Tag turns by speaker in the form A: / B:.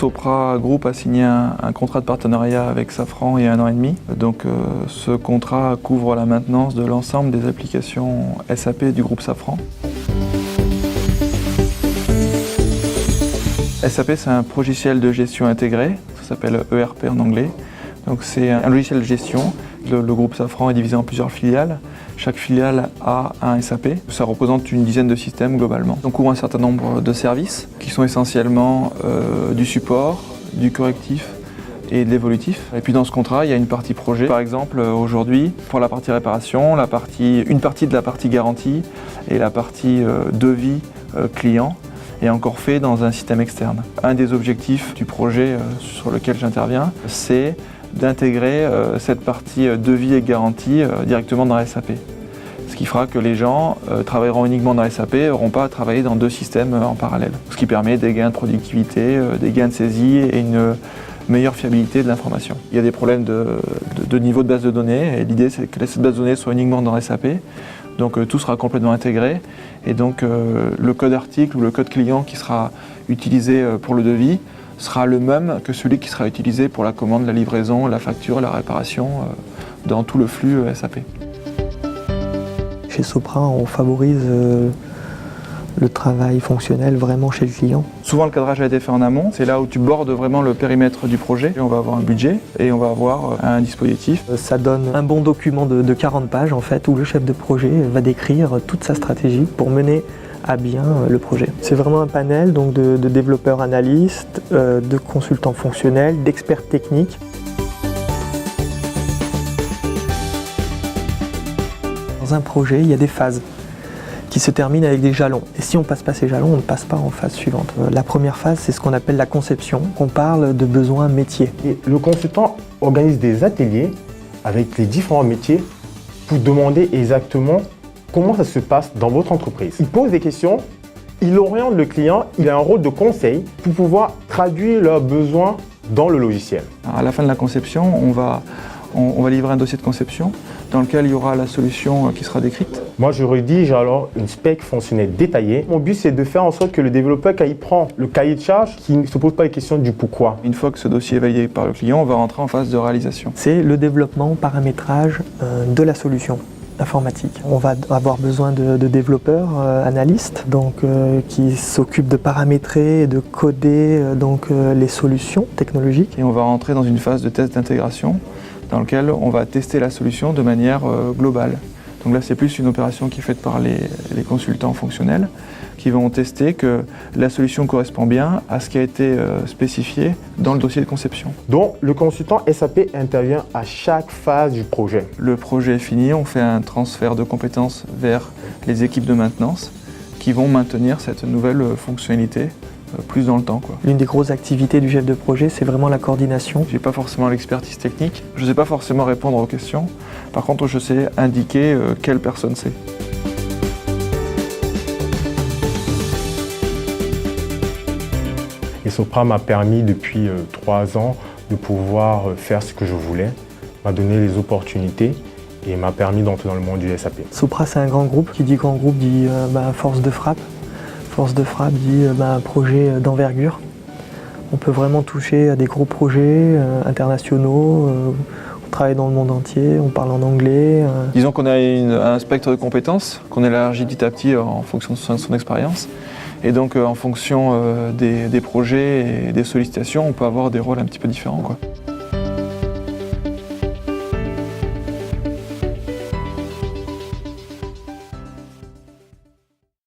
A: Sopra Group a signé un contrat de partenariat avec Safran il y a 1 an et demi. Donc ce contrat couvre la maintenance de l'ensemble des applications SAP du groupe Safran. SAP, c'est un logiciel de gestion intégré, ça s'appelle ERP en anglais. Donc c'est un logiciel de gestion. Le groupe Safran est divisé en plusieurs filiales. Chaque filiale a un SAP. Ça représente une dizaine de systèmes globalement. On couvre un certain nombre de services qui sont essentiellement du support, du correctif et de l'évolutif. Et puis dans ce contrat, il y a une partie projet. Par exemple, aujourd'hui, pour la partie réparation, une partie de la partie garantie et la partie devis client est encore fait dans un système externe. Un des objectifs du projet sur lequel j'interviens, c'est d'intégrer cette partie devis et garantie directement dans SAP. Ce qui fera que les gens travailleront uniquement dans SAP et n'auront pas à travailler dans 2 systèmes en parallèle. Ce qui permet des gains de productivité, des gains de saisie et une meilleure fiabilité de l'information. Il y a des problèmes de niveau de base de données et l'idée c'est que cette base de données soit uniquement dans SAP. Donc tout sera complètement intégré et donc le code article ou le code client qui sera utilisé pour le devis sera le même que celui qui sera utilisé pour la commande, la livraison, la facture, la réparation dans tout le flux SAP.
B: Chez Sopra, on favorise le travail fonctionnel vraiment chez le client.
A: Souvent le cadrage a été fait en amont, c'est là où tu bordes vraiment le périmètre du projet. On va avoir un budget et on va avoir un dispositif.
B: Ça donne un bon document de 40 pages en fait, où le chef de projet va décrire toute sa stratégie pour mener à bien le projet. C'est vraiment un panel donc, de développeurs analystes, de consultants fonctionnels, d'experts techniques. Dans un projet, il y a des phases qui se terminent avec des jalons. Et si on ne passe pas ces jalons, on ne passe pas en phase suivante. La première phase, c'est ce qu'on appelle la conception. On parle de besoins métiers.
C: Et le consultant organise des ateliers avec les différents métiers pour demander exactement comment ça se passe dans votre entreprise. Il pose des questions, il oriente le client, il a un rôle de conseil pour pouvoir traduire leurs besoins dans le logiciel.
A: À la fin de la conception, on va livrer un dossier de conception dans lequel il y aura la solution qui sera décrite.
C: Moi, je rédige alors une spec fonctionnelle détaillée. Mon but, c'est de faire en sorte que le développeur, quand il prend le cahier de charge, qu'il ne se pose pas les questions du pourquoi.
A: Une fois que ce dossier est validé par le client, on va rentrer en phase de réalisation.
B: C'est le développement, paramétrage de la solution informatique. On va avoir besoin de développeurs, analystes, qui s'occupent de paramétrer et de coder les solutions technologiques.
A: Et on va rentrer dans une phase de test d'intégration dans lequel on va tester la solution de manière globale. Donc là, c'est plus une opération qui est faite par les consultants fonctionnels qui vont tester que la solution correspond bien à ce qui a été spécifié dans le dossier de conception.
C: Donc, le consultant SAP intervient à chaque phase du projet.
A: Le projet est fini, on fait un transfert de compétences vers les équipes de maintenance qui vont maintenir cette nouvelle fonctionnalité plus dans le temps.
B: L'une des grosses activités du chef de projet, c'est vraiment la coordination.
A: Je n'ai pas forcément l'expertise technique, je ne sais pas forcément répondre aux questions. Par contre, je sais indiquer quelle personne c'est.
C: Et Sopra m'a permis depuis 3 ans de pouvoir faire ce que je voulais, m'a donné les opportunités et m'a permis d'entrer dans le monde du SAP.
B: Sopra, c'est un grand groupe. Qui dit grand groupe dit force de frappe. Force de frappe dit un projet d'envergure. On peut vraiment toucher à des gros projets internationaux. On travaille dans le monde entier, on parle en anglais.
A: Disons qu'on a un spectre de compétences qu'on élargit petit à petit en fonction de son expérience. Et donc en fonction des projets et des sollicitations, on peut avoir des rôles un petit peu différents.